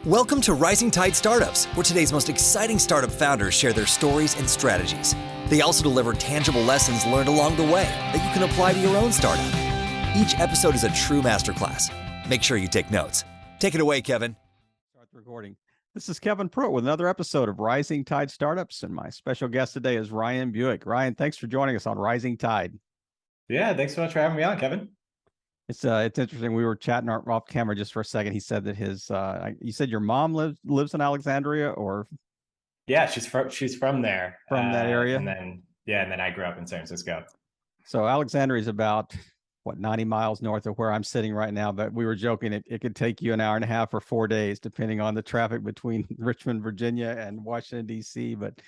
Welcome to Rising Tide Startups, where today's most exciting startup founders share their stories and strategies. They also deliver tangible lessons learned along the way that you can apply to your own startup. Each episode is a true masterclass. Make sure you take notes. Take it away, Kevin. Start the recording. This is Kevin Pruitt with another episode of Rising Tide Startups, and my special guest today is Ryan Buick. Ryan, thanks for joining us on Rising Tide. Yeah, thanks so much for having me on, Kevin. It's interesting. We were chatting off camera just for a second. He said that you said your mom lives in Alexandria, or yeah, she's from there, from that area, and then I grew up in San Francisco. So Alexandria is about 90 miles north of where I'm sitting right now. But we were joking it could take you an hour and a half or 4 days, depending on the traffic between Richmond, Virginia, and Washington D.C. But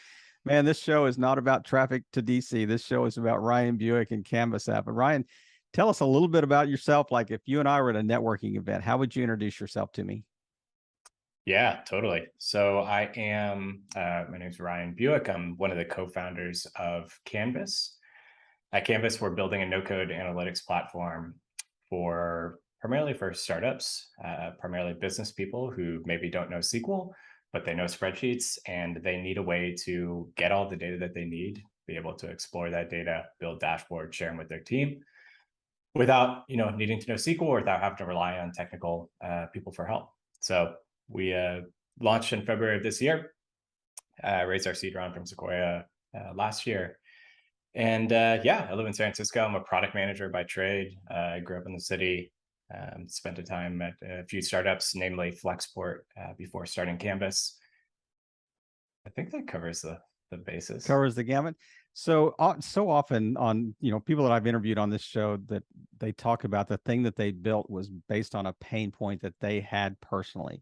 man, this show is not about traffic to D.C. This show is about Ryan Buick and Canvas app. And Ryan, tell us a little bit about yourself. Like if you and I were at a networking event, how would you introduce yourself to me? Yeah, totally. So I am, my name's Ryan Buick. I'm one of the co-founders of Canvas. At Canvas, we're building a no-code analytics platform primarily for startups, primarily business people who maybe don't know SQL, but they know spreadsheets, and they need a way to get all the data that they need, be able to explore that data, build dashboards, share them with their team, without needing to know SQL or without having to rely on technical people for help. So we launched in February of this year, raised our seed round from Sequoia last year. And I live in San Francisco. I'm a product manager by trade. I grew up in the city, spent a time at a few startups, namely Flexport, before starting Canvas. I think that covers the basis. Covers the gamut. So often on, people that I've interviewed on this show, that they talk about the thing that they built was based on a pain point that they had personally.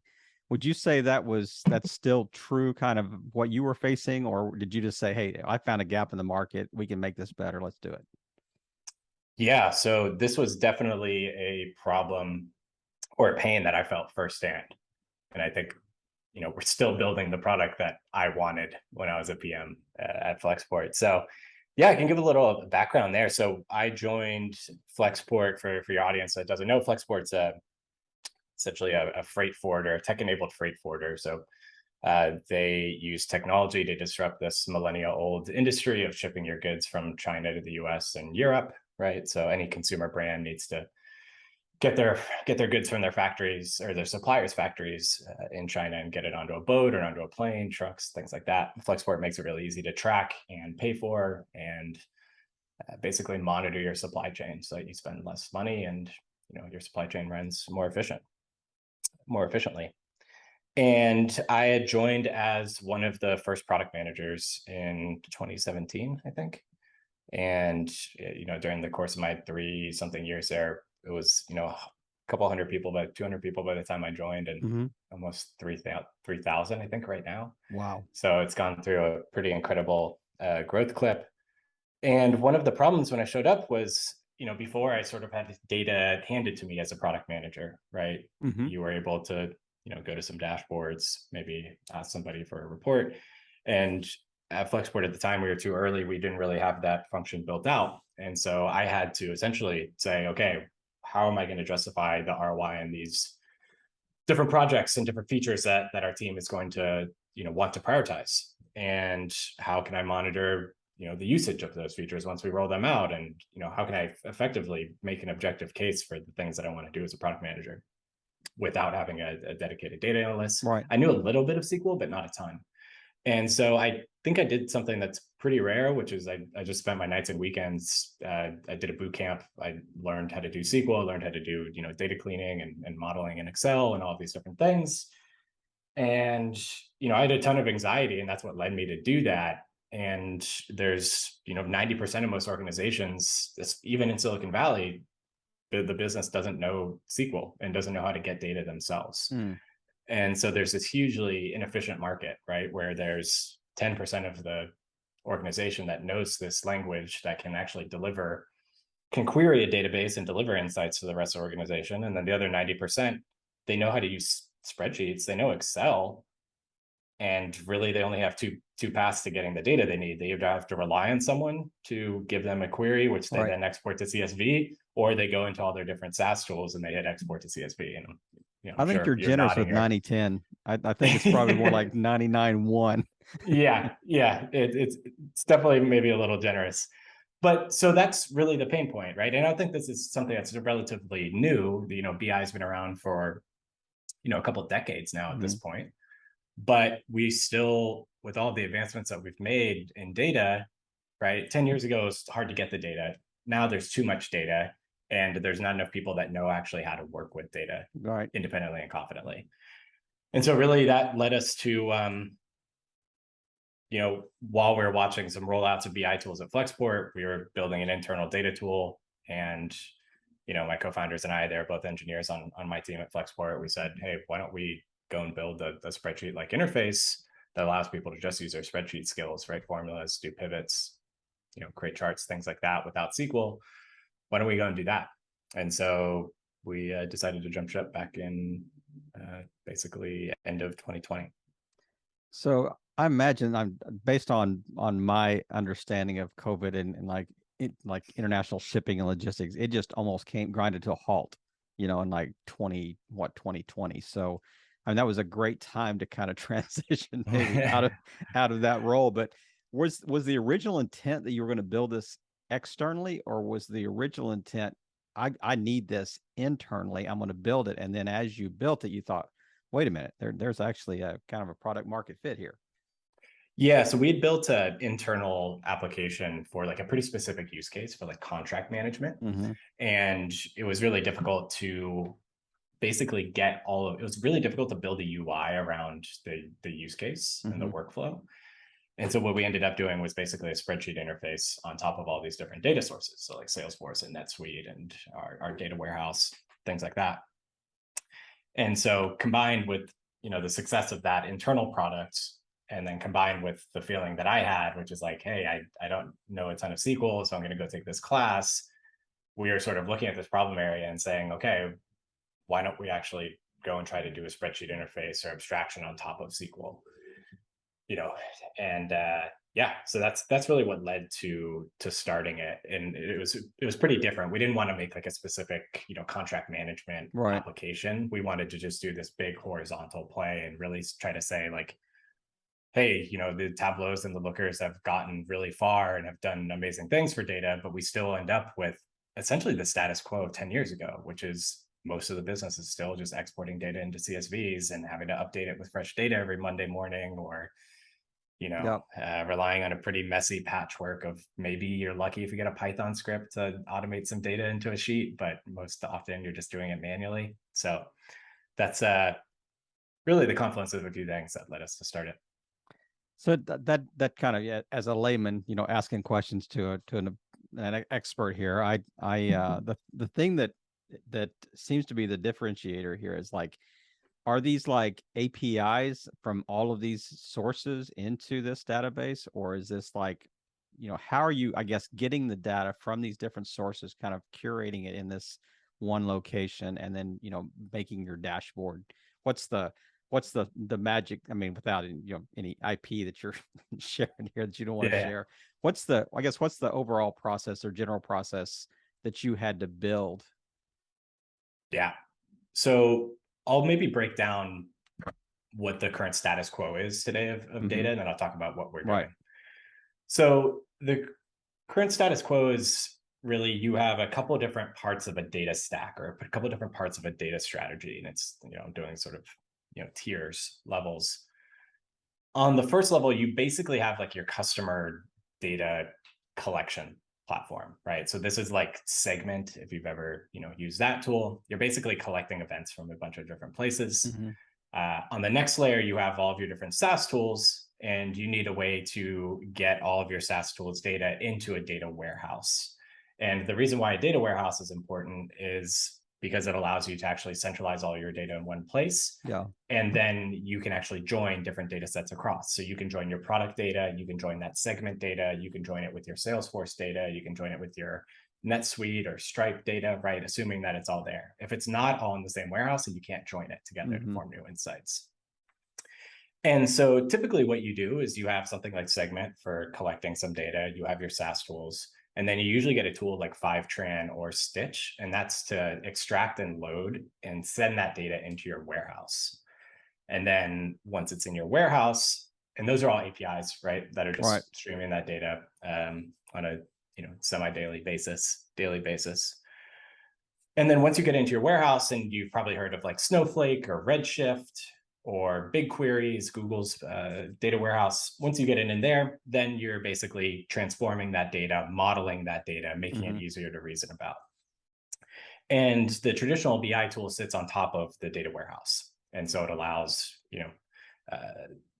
Would you say that's still true, kind of what you were facing, or did you just say, hey, I found a gap in the market, we can make this better, let's do it? Yeah, so this was definitely a problem or a pain that I felt firsthand. And I think, we're still building the product that I wanted when I was a PM at Flexport. So yeah, I can give a little background there. So I joined Flexport, for your audience that doesn't know, Flexport's essentially a freight forwarder, a tech-enabled freight forwarder. So they use technology to disrupt this millennia-old industry of shipping your goods from China to the US and Europe, right? So any consumer brand needs to get their goods from their factories or their suppliers' factories in China and get it onto a boat or onto a plane, trucks, things like that. Flexport makes it really easy to track and pay for, and basically monitor your supply chain so that you spend less money and your supply chain runs more efficiently. And I had joined as one of the first product managers in 2017, I think. And during the course of my 3-something years there, it was a couple hundred people, about 200 people by the time I joined, and almost 3,000 I think right now. Wow. So it's gone through a pretty incredible growth clip. And one of the problems when I showed up was, before I sort of had data handed to me as a product manager, right? You were able to go to some dashboards, maybe ask somebody for a report. And at Flexport at the time, we were too early. We didn't really have that function built out. And so I had to essentially say, okay, how am I going to justify the ROI in these different projects and different features that our team is going to, want to prioritize? And how can I monitor, the usage of those features once we roll them out? And, how can I effectively make an objective case for the things that I want to do as a product manager without having a dedicated data analyst? Right. I knew a little bit of SQL, but not a ton. And so I think I did something that's pretty rare, which is I just spent my nights and weekends. I did a boot camp. I learned how to do SQL, learned how to do data cleaning and modeling in Excel and all these different things. And I had a ton of anxiety, and that's what led me to do that. And there's 90% of most organizations, even in Silicon Valley, the business doesn't know SQL and doesn't know how to get data themselves. And so there's this hugely inefficient market, right, where there's 10% of the organization that knows this language, that can actually can query a database and deliver insights to the rest of the organization. And then the other 90%, they know how to use spreadsheets, they know Excel, and really they only have two paths to getting the data they need. They either have to rely on someone to give them a query, which they then export to CSV, or they go into all their different SaaS tools and they hit export to CSV. And I think you're generous with 90-10. I think it's probably more like 99.1. Yeah, yeah, it's definitely maybe a little generous. But so that's really the pain point, right? And I don't think this is something that's relatively new. BI has been around for, a couple of decades now at this point. But we still, with all the advancements that we've made in data, right? 10 years ago, it was hard to get the data. Now there's too much data, and there's not enough people that know actually how to work with data Right. independently and confidently. And so really that led us to, while we were watching some rollouts of BI tools at Flexport, we were building an internal data tool. And, my co-founders and I, they're both engineers on my team at Flexport. We said, hey, why don't we go and build a spreadsheet-like interface that allows people to just use their spreadsheet skills, write formulas, do pivots, create charts, things like that without SQL. Why don't we go and do that? And so we decided to jump ship back in basically end of 2020. So I imagine, I'm based on my understanding of COVID and like international shipping and logistics, it just almost grinded to a halt, in like 2020. So I mean, that was a great time to kind of transition maybe out of that role. But was the original intent that you were going to build this externally, or was the original intent, I need this internally, I'm going to build it, and then as you built it, you thought, wait a minute, there's actually a kind of a product market fit here? Yeah, so we had built an internal application for like a pretty specific use case for like contract management. And it was really difficult to basically it was really difficult to build a UI around the use case and the workflow. And so what we ended up doing was basically a spreadsheet interface on top of all these different data sources. So like Salesforce and NetSuite and our data warehouse, things like that. And so combined with, the success of that internal product, and then combined with the feeling that I had, which is like, hey, I don't know a ton of SQL, so I'm going to go take this class. We are sort of looking at this problem area and saying, okay, why don't we actually go and try to do a spreadsheet interface or abstraction on top of SQL? And yeah, so that's really what led to starting it. And it was pretty different. We didn't want to make like a specific, contract management application. We wanted to just do this big horizontal play and really try to say like, hey, the Tableaus and the Lookers have gotten really far and have done amazing things for data, but we still end up with essentially the status quo of 10 years ago, which is most of the business is still just exporting data into CSVs and having to update it with fresh data every Monday morning, or relying on a pretty messy patchwork of, maybe you're lucky if you get a Python script to automate some data into a sheet, but most often you're just doing it manually. So that's really the confluence of a few things that led us to start it. So that kind of, yeah, as a layman, asking questions to an expert here, the thing that seems to be the differentiator here is like, are these like APIs from all of these sources into this database, or is this like, how are you, I guess, getting the data from these different sources, kind of curating it in this one location, and then, making your dashboard? What's the magic? I mean, without any IP that you're sharing here that you don't want to share, what's the overall process or general process that you had to build? Yeah. So I'll maybe break down what the current status quo is today of data, and then I'll talk about what we're doing. So the current status quo is really, you have a couple of different parts of a data stack, or a couple of different parts of a data strategy, and it's doing sort of tiers, levels. On the first level, you basically have like your customer data collection platform, right? So this is like Segment. If you've ever used that tool, you're basically collecting events from a bunch of different places. On the next layer, you have all of your different SaaS tools, and you need a way to get all of your SaaS tools data into a data warehouse. And the reason why a data warehouse is important is because it allows you to actually centralize all your data in one place. And then you can actually join different data sets across. So you can join your product data, you can join that segment data, you can join it with your Salesforce data, you can join it with your NetSuite or Stripe data, right? Assuming that it's all there. If it's not all in the same warehouse, then you can't join it together to form new insights. And so typically what you do is you have something like Segment for collecting some data, you have your SaaS tools, and then you usually get a tool like Fivetran or Stitch, and that's to extract and load and send that data into your warehouse. And then once it's in your warehouse, and those are all APIs, right, that are just streaming that data on a semi-daily basis, daily basis. And then once you get into your warehouse, and you've probably heard of like Snowflake or Redshift or BigQuery's, Google's data warehouse. Once you get in there, then you're basically transforming that data, modeling that data, making it easier to reason about. And the traditional BI tool sits on top of the data warehouse. And so it allows,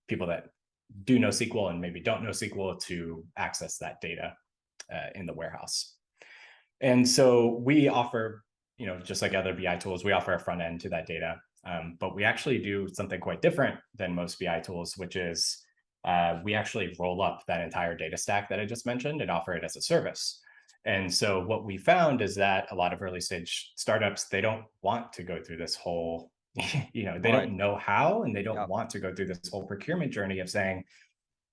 people that do know SQL and maybe don't know SQL to access that data in the warehouse. And so we offer, just like other BI tools, we offer a front end to that data. But we actually do something quite different than most BI tools, which is we actually roll up that entire data stack that I just mentioned and offer it as a service. And so what we found is that a lot of early stage startups, they don't want to go through this whole, they don't know how, and they don't want to go through this whole procurement journey of saying,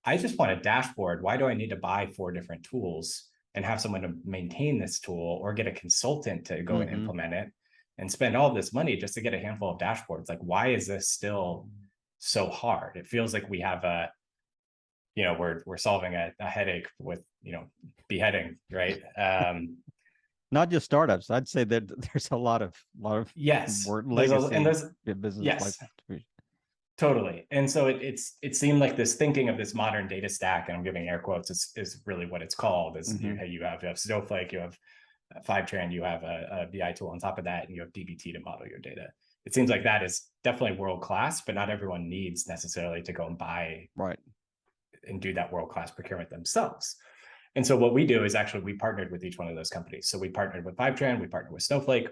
I just want a dashboard. Why do I need to buy 4 different tools and have someone to maintain this tool, or get a consultant to go and implement it, and spend all this money just to get a handful of dashboards? Like, why is this still so hard? It feels like we have we're solving a headache with, beheading, right? Not just startups. I'd say that there's a lot of yes, legacy business. Yes, totally. And so it seemed like this thinking of this modern data stack, and I'm giving air quotes, is really what it's called. Is you have Snowflake, you have Fivetran, you have a BI tool on top of that, and you have dbt to model your data. It seems like that is definitely world class, but not everyone needs necessarily to go and buy and do that world class procurement themselves. And so what we do is actually we partnered with each one of those companies. So we partnered with Fivetran, we partnered with Snowflake,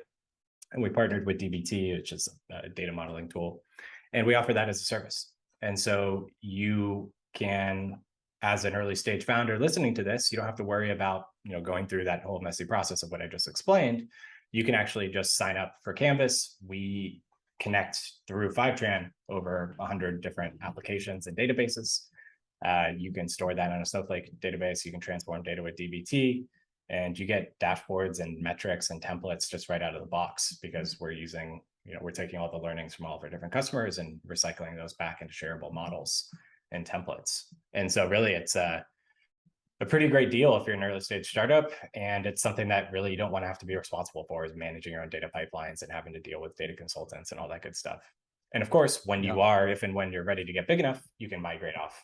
and we partnered with dbt, which is a data modeling tool. And we offer that as a service. And so you can, as an early stage founder listening to this, you don't have to worry about, going through that whole messy process of what I just explained. You can actually just sign up for Canvas. We connect through Fivetran over 100 different applications and databases. You can store that on a Snowflake database. You can transform data with dbt, and you get dashboards and metrics and templates just right out of the box, because we're using, we're taking all the learnings from all of our different customers and recycling those back into shareable models and templates. And so really it's a pretty great deal if you're an early stage startup, and it's something that really you don't want to have to be responsible for, is managing your own data pipelines and having to deal with data consultants and all that good stuff. And of course, when you are, if and when you're ready to get big enough, you can migrate off,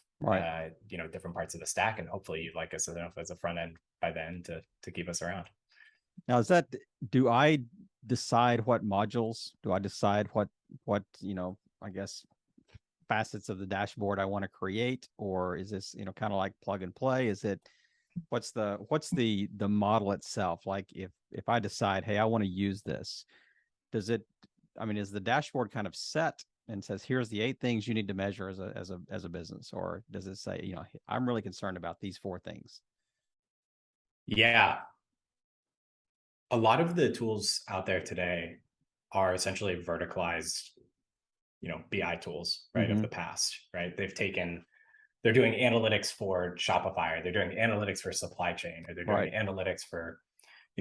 different parts of the stack, and hopefully you'd like us enough as a front end by then to keep us around. Now, do I decide what modules? Do I decide what I guess facets of the dashboard I want to create, or is this kind of like plug and play? Is it what's the model itself? Like if I decide, hey, I want to use this, is the dashboard kind of set and says, here's the 8 things you need to measure as a business, or does it say, I'm really concerned about these 4 things? Yeah. A lot of the tools out there today are essentially verticalized, BI tools, right, of the past, right? They're doing analytics for Shopify, or they're doing analytics for supply chain, or they're doing analytics for,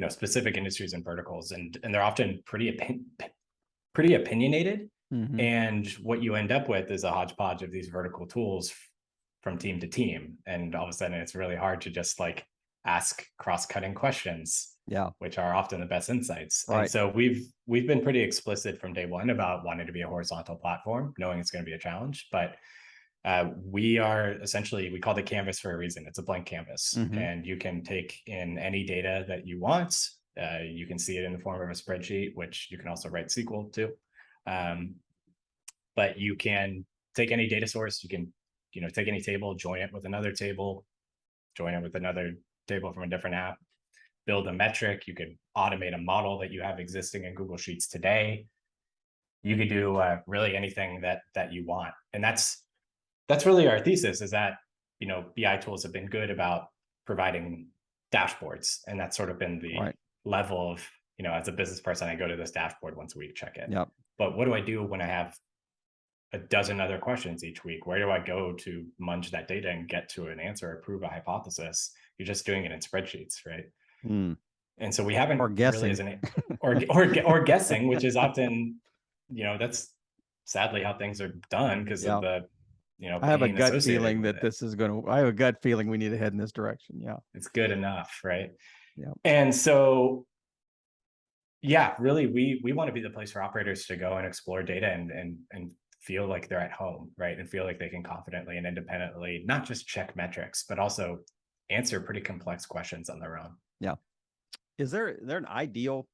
specific industries and verticals. And they're often pretty opinionated. And what you end up with is a hodgepodge of these vertical tools from team to team. And all of a sudden it's really hard to just like ask cross-cutting questions, which are often the best insights. And so we've been pretty explicit from day one about wanting to be a horizontal platform, knowing it's going to be a challenge. But we are essentially, we call it Canvas for a reason. It's a blank canvas, and you can take in any data that you want. You can see it in the form of a spreadsheet, which you can also write SQL to. But you can take any data source. You can, take any table, join it with another table, join it with another table from a different app, build a metric. You could automate a model that you have existing in Google Sheets today. You could do really anything that you want. And that's really our thesis, is that, BI tools have been good about providing dashboards. And that's sort of been the level of, as a business person, I go to this dashboard once a week, check it. But what do I do when I have a dozen other questions each week? Where do I go to munge that data and get to an answer or prove a hypothesis? You're just doing it in spreadsheets, right? And so we haven't or guessing. really or guessing, which is often, that's sadly how things are done because Yeah. of the, I have a pain gut associated feeling with that it. this is going to, I have a gut feeling we need to head in this direction. Yeah. It's good enough, right? Yeah. And so, yeah, really, we want to be the place for operators to go and explore data and feel like they're at home, right? And feel like they can confidently and independently not just check metrics, but also answer pretty complex questions on their own. Yeah. Is there an ideal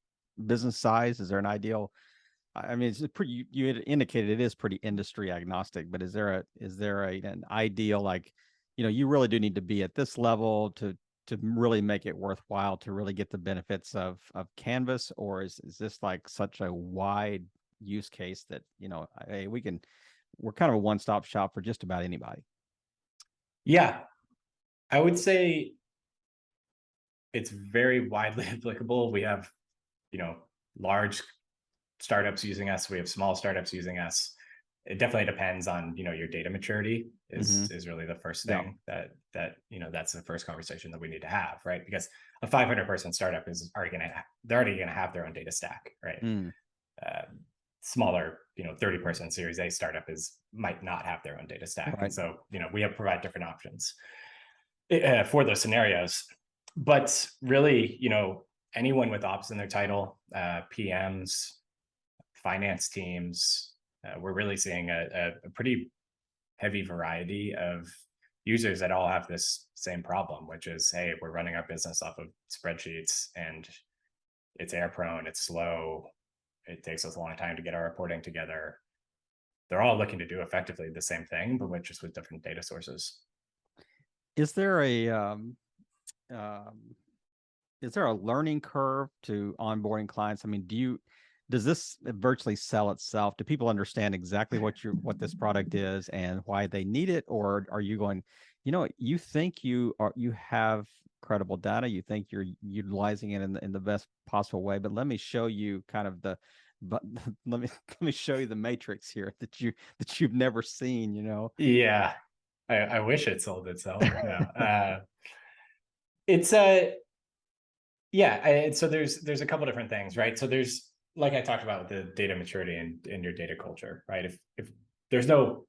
business size? Is there an ideal? I mean, it's pretty. You had indicated it is pretty industry agnostic, but is there an ideal, like, you really do need to be at this level to really make it worthwhile to really get the benefits of Canvas, or is this like such a wide use case that hey, we're kind of a one-stop shop for just about anybody. Yeah, I would say it's very widely applicable. We have, large startups using us. We have small startups using us. It definitely depends on, your data maturity is really the first thing that that's the first conversation that we need to have, right? Because a 500-person startup they're already going to have their own data stack, right? Smaller, 30-person Series A startup might not have their own data stack. Right. And so, we provide different options for those scenarios. But really, anyone with ops in their title, PMs, finance teams, we're really seeing a pretty heavy variety of users that all have this same problem, which is, hey, we're running our business off of spreadsheets and it's error prone, it's slow, it takes us a long time to get our reporting together. They're all looking to do effectively the same thing, but just with different data sources. Is there a learning curve to onboarding clients? I mean, does this virtually sell itself? Do people understand exactly what this product is and why they need it? Or are you going, you think you have credible data, you think you're utilizing it in the best possible way, but let me show you kind of but let me show you the matrix here that you've never seen, Yeah. I wish it sold itself. No. It's a, so there's a couple different things, right? So there's, like I talked about, the data maturity and your data culture, right? If there's no,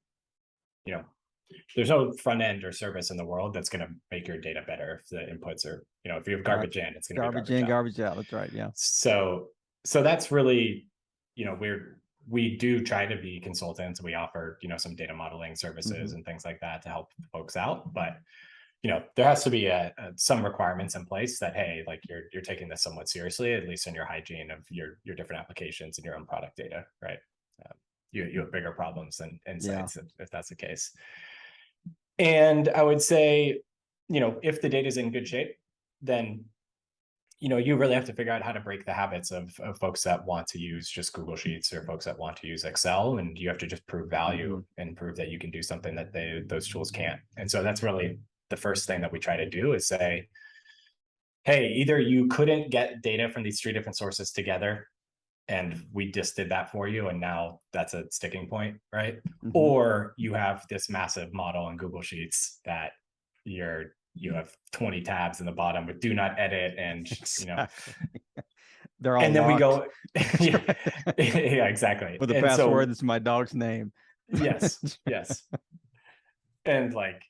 there's no front end or service in the world that's going to make your data better if the inputs are, if you have garbage in, it's going to be garbage in, garbage out. That's right. Yeah. So that's really, we do try to be consultants. We offer, some data modeling services and things like that to help folks out. But, there has to be some requirements in place that, hey, like you're taking this somewhat seriously, at least in your hygiene of your different applications and your own product data, right? You have bigger problems than insights if that's the case. And I would say, if the data is in good shape, then you really have to figure out how to break the habits of folks that want to use just Google Sheets or folks that want to use Excel, and you have to just prove value and prove that you can do something that those tools can't. And so that's really the first thing that we try to do, is say, hey, either you couldn't get data from these 3 different sources together and we just did that for you, and now that's a sticking point, right? Or you have this massive model in Google Sheets that you have 20 tabs in the bottom with do not edit, and they're all and then locked. We go yeah, exactly, with the and password that's my dog's name. yes and like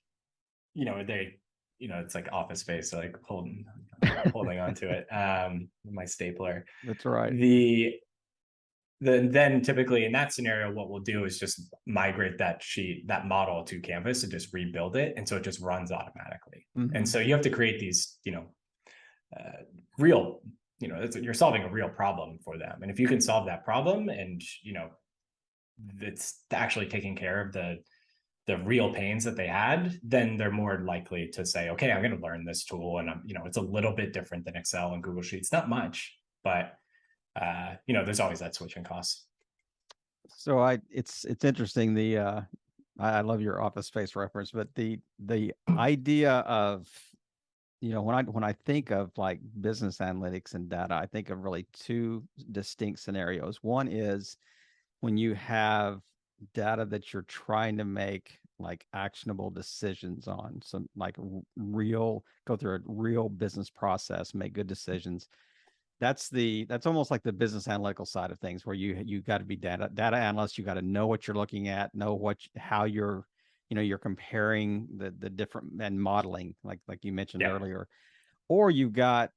they it's like Office Space, like holding onto it, my stapler. That's right. Then typically in that scenario, what we'll do is just migrate that model to Canvas and just rebuild it. And so it just runs automatically. And so you have to create these, real, you're solving a real problem for them. And if you can solve that problem and, it's actually taking care of the real pains that they had, then they're more likely to say, okay, I'm going to learn this tool. And it's a little bit different than Excel and Google Sheets, not much, but there's always that switching cost. So it's interesting. I love your Office Space reference, but the idea of, when I think of like business analytics and data, I think of really 2 distinct scenarios. One is when you have data that you're trying to make like actionable decisions on, some like go through a real business process, make good decisions. that's almost like the business analytical side of things, where you got to be data analyst. You got to know what you're looking at, know how you're, you're comparing the different and modeling, like you mentioned earlier. Or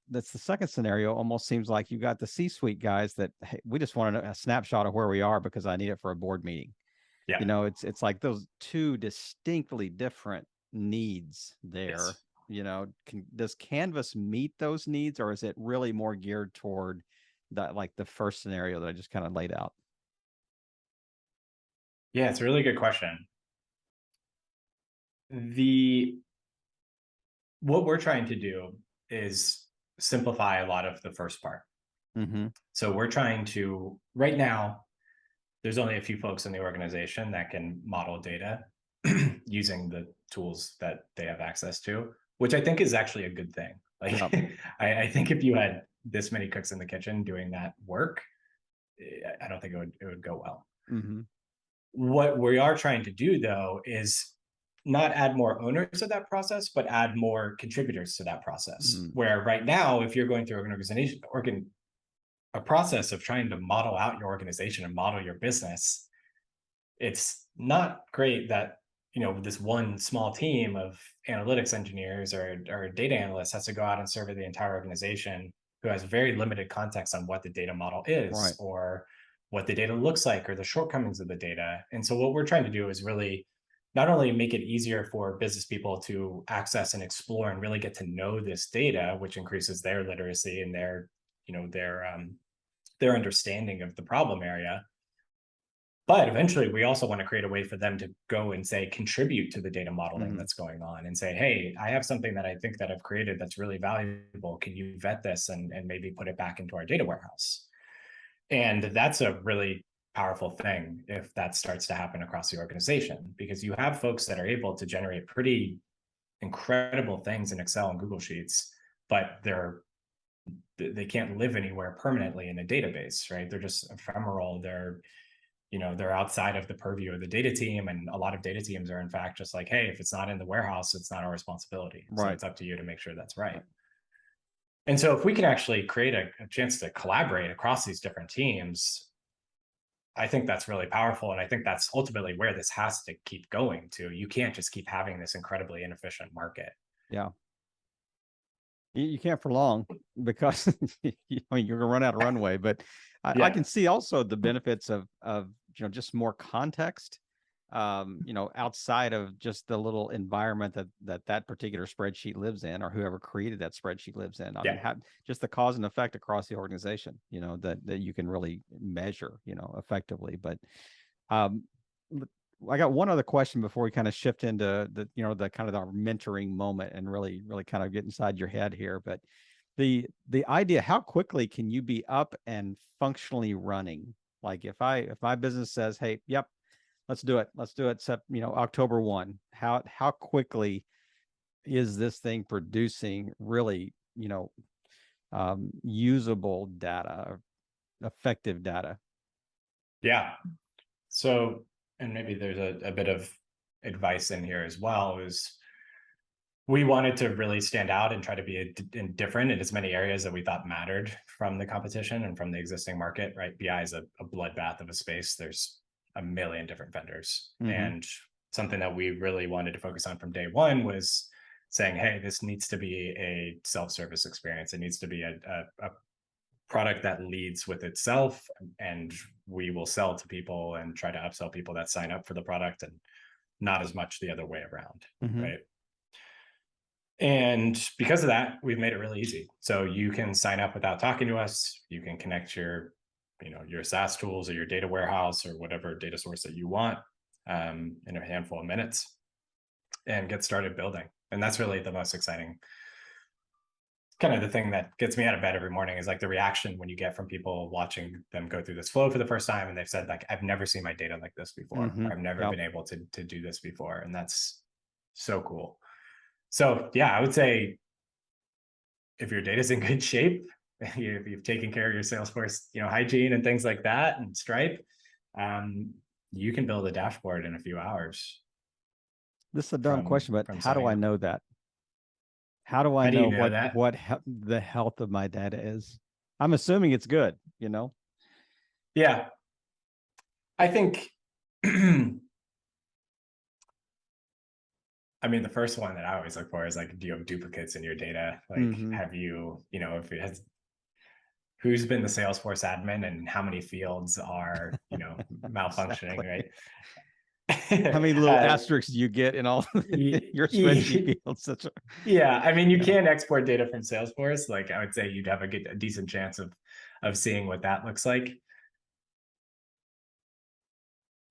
that's the second scenario. Almost seems like you got the C-suite guys that, hey, we just want a snapshot of where we are because I need it for a board meeting. Yeah. It's like those two distinctly different needs there. Yes. Does Canvas meet those needs, or is it really more geared toward that, like the first scenario that I just kind of laid out? Yeah, it's a really good question. What we're trying to do is simplify a lot of the first part. Mm-hmm. So we're trying to, right now, there's only a few folks in the organization that can model data using the tools that they have access to, which I think is actually a good thing. Like, I think if you had this many cooks in the kitchen doing that work, I don't think it would go well. Mm-hmm. What we are trying to do, though, is not add more owners to that process, but add more contributors to that process. Mm-hmm. Where right now, if you're going through an organization, a process of trying to model out your organization and model your business, it's not great that this one small team of analytics engineers or data analysts has to go out and survey the entire organization, who has very limited context on what the data model is, or what the data looks like, or the shortcomings of the data. And so what we're trying to do is really not only make it easier for business people to access and explore and really get to know this data, which increases their literacy and their understanding of the problem area, but eventually we also want to create a way for them to go and say, contribute to the data modeling that's going on, and say, hey, I have something that I think that I've created that's really valuable. Can you vet this and maybe put it back into our data warehouse? And that's a really powerful thing if that starts to happen across the organization, because you have folks that are able to generate pretty incredible things in Excel and Google Sheets, but they can't live anywhere permanently in a database, right? They're just ephemeral. They're outside of the purview of the data team. And a lot of data teams are, in fact, just like, hey, if it's not in the warehouse, it's not our responsibility. So it's up to you to make sure that's right. And so if we can actually create a chance to collaborate across these different teams, I think that's really powerful. And I think that's ultimately where this has to keep going to. You can't just keep having this incredibly inefficient market. Yeah. You can't for long, because you're going to run out of runway. But I can see also the benefits of just more context, outside of just the little environment that particular spreadsheet lives in, or whoever created that spreadsheet lives in. I mean, just the cause and effect across the organization, that you can really measure, effectively. But I got one other question before we kind of shift into the kind of our mentoring moment and really kind of get inside your head here. But the idea, how quickly can you be up and functionally running? Like if my business says, hey, yep, let's do it, except October 1, how quickly is this thing producing really usable data, effective data? So, and maybe there's a bit of advice in here as well, is we wanted to really stand out and try to be different in as many areas that we thought mattered from the competition and from the existing market, right? BI is a bloodbath of a space. There's a million different vendors. And something that we really wanted to focus on from day one was saying, hey, this needs to be a self-service experience. It needs to be a product that leads with itself, and we will sell to people and try to upsell people that sign up for the product, and not as much the other way around, right? And because of that, we've made it really easy. So you can sign up without talking to us. You can connect your SaaS tools or your data warehouse or whatever data source that you want in a handful of minutes, and get started building. And that's really the most exciting, kind of the thing that gets me out of bed every morning, is like the reaction when you get from people watching them go through this flow for the first time, and they've said, like, I've never seen my data like this before. I've never been able to do this before. And that's so cool. So yeah, I would say if your data's in good shape, you've taken care of your Salesforce, hygiene and things like that, and Stripe, you can build a dashboard in a few hours. This is a dumb question, but how do I know that? How do I know what the health of my data is? I'm assuming it's good, Yeah. I think, I mean, the first one that I always look for is like, do you have duplicates in your data? Like, have you, if it has, who's been the Salesforce admin and how many fields are, malfunctioning, Exactly. right? How many little asterisks do you get in all your spreadsheet fields? Yeah, I mean, you can export data from Salesforce. Like, I would say you'd have a decent chance of seeing what that looks like.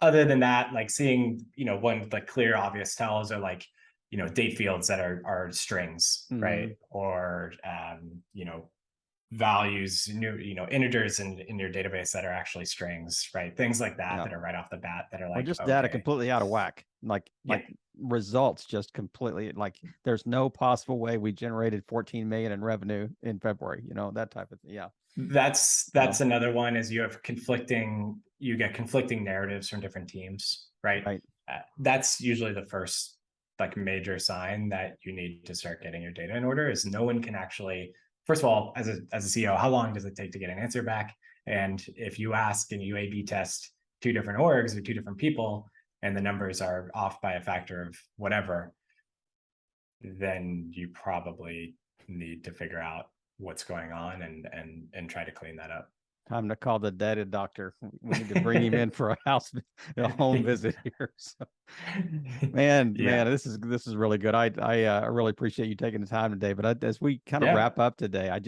Other than that, like seeing, one like clear, obvious tells are like, date fields that are strings, right? Or values, integers in your database that are actually strings, right? Things like that that are right off the bat that are like, or just okay, data completely out of whack, like results just completely, like there's no possible way we generated 14 million in revenue in February, that type of thing. Yeah, that's another one. Is you get conflicting narratives from different teams, right? That's usually the first like major sign that you need to start getting your data in order. Is no one can actually, first of all, as a CEO, how long does it take to get an answer back? And if you ask and you A/B test two different orgs or two different people, and the numbers are off by a factor of whatever, then you probably need to figure out what's going on and try to clean that up. Time to call the data doctor. We need to bring him in for a home visit here. So, man, this is really good. I really appreciate you taking the time today. But as we kind of wrap up today, I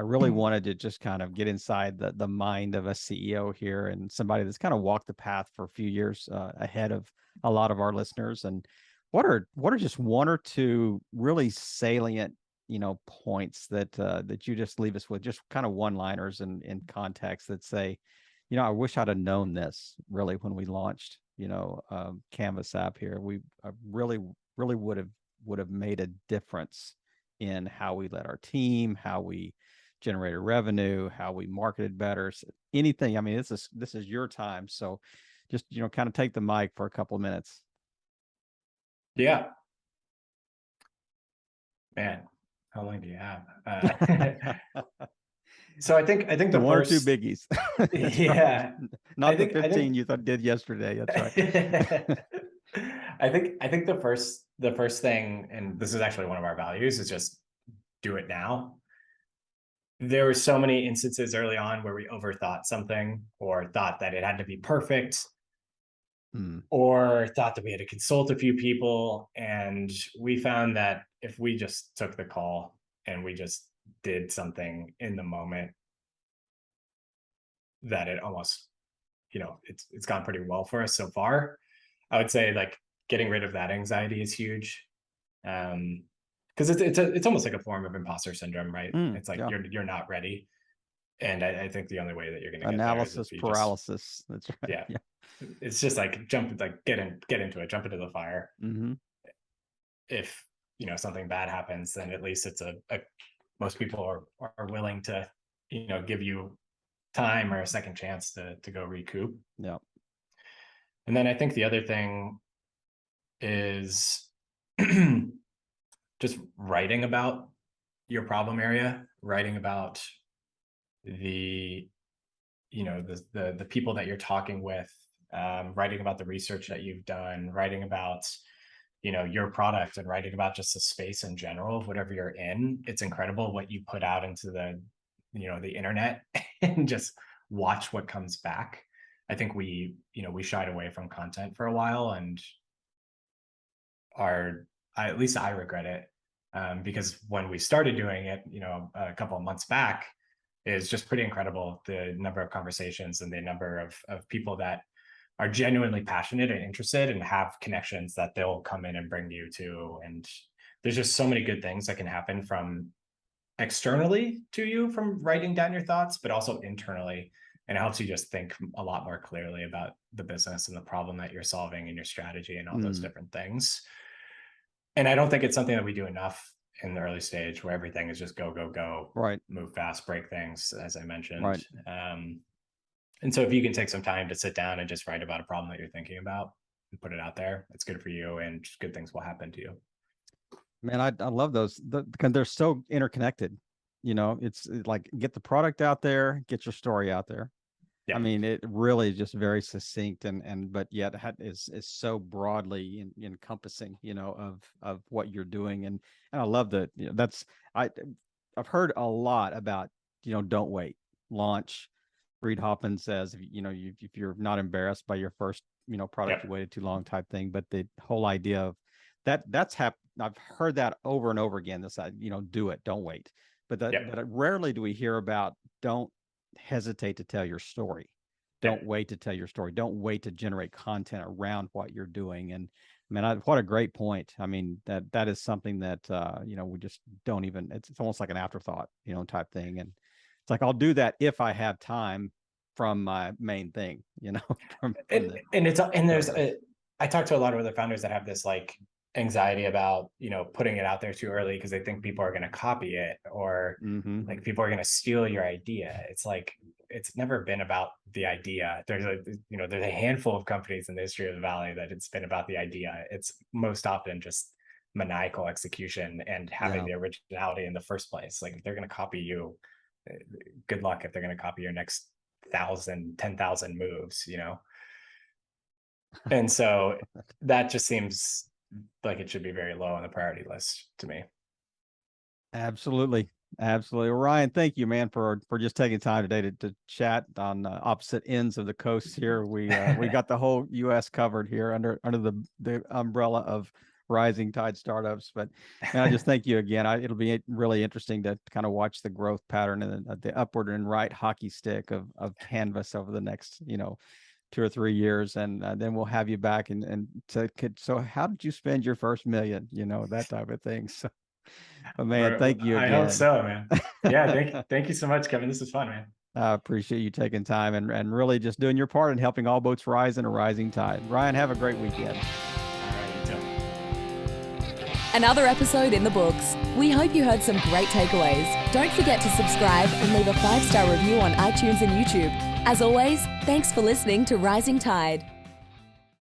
really wanted to just kind of get inside the mind of a CEO here and somebody that's kind of walked the path for a few years ahead of a lot of our listeners. And what are just one or two really salient points that you just leave us with, just kind of one-liners and in context that say, I wish I'd have known this really when we launched, Canvas app here. We really would have made a difference in how we led our team, how we generated revenue, how we marketed better, anything. I mean, this is your time. So just, kind of take the mic for a couple of minutes. Yeah. Man, how long do you have? So I think the one first, or two biggies. Yeah, not the 15 you did yesterday. That's right. I think the first thing, and this is actually one of our values, is just do it now. There were so many instances early on where we overthought something or thought that it had to be perfect. Or thought that we had to consult a few people, and we found that if we just took the call and we just did something in the moment, that it almost, it's gone pretty well for us so far. I would say like getting rid of that anxiety is huge, because it's almost like a form of imposter syndrome, right? It's like you're not ready, and I think the only way that you're going to get analysis there is paralysis. That's right. Yeah. It's just like get into it, jump into the fire. If something bad happens, then at least it's most people are willing to give you time or a second chance to go recoup. Yeah. And then I think the other thing is just writing about your problem area, writing about the the people that you're talking with, writing about the research that you've done, writing about your product, and writing about just the space in general, whatever you're in. It's incredible what you put out into the internet and just watch what comes back. I think we shied away from content for a while, and at least I regret it, because when we started doing it, a couple of months back, is just pretty incredible, the number of conversations and the number of people that are genuinely passionate and interested and have connections that they'll come in and bring you to. And there's just so many good things that can happen from externally to you from writing down your thoughts, but also internally. And it helps you just think a lot more clearly about the business and the problem that you're solving and your strategy and all those different things. And I don't think it's something that we do enough in the early stage, where everything is just go, right, move fast, break things, as I mentioned. Right. And so if you can take some time to sit down and just write about a problem that you're thinking about and put it out there, it's good for you, and good things will happen to you. Man, I love those because they're so interconnected. it's like get the product out there, get your story out there. Yeah. I mean, it really is just very succinct but yet is so broadly encompassing, of what you're doing. And I love that. I've heard a lot about, don't wait, launch. Reid Hoffman says, if you're not embarrassed by your first, product, you waited too long type thing. But the whole idea of that's I've heard that over and over again. This, do it, don't wait. But rarely do we hear about don't hesitate to tell your story. Don't wait to tell your story. Don't wait to generate content around what you're doing. And I mean, what a great point. I mean, that is something that, we just don't even, it's almost like an afterthought, type thing. And it's like, I'll do that if I have time from my main thing, I talk to a lot of other founders that have this like anxiety about, putting it out there too early because they think people are going to copy it or like people are going to steal your idea. It's like, it's never been about the idea. There's a handful of companies in the history of the Valley that it's been about the idea. It's most often just maniacal execution and having the originality in the first place. Like if they're going to copy you, good luck if they're going to copy your next 10,000 moves, And so that just seems like it should be very low on the priority list to me. Absolutely. Ryan, thank you, man, for just taking time today to chat on opposite ends of the coast here. We got the whole U.S. covered here under the umbrella of Rising Tide Startups. But I just thank you again. It'll be really interesting to kind of watch the growth pattern and the upward and right hockey stick of Canvas over the next 2 or 3 years, and then we'll have you back so how did you spend your first million, that type of thing. So, but man, thank you again. I hope so, man. Yeah, thank you so much, Kevin. This was fun, man. I appreciate you taking time and really just doing your part in helping all boats rise in a rising tide. Ryan, have a great weekend. All right, you too. Another episode in the books. We hope you heard some great takeaways. Don't forget to subscribe and leave a 5-star review on iTunes and YouTube. As always, thanks for listening to Rising Tide.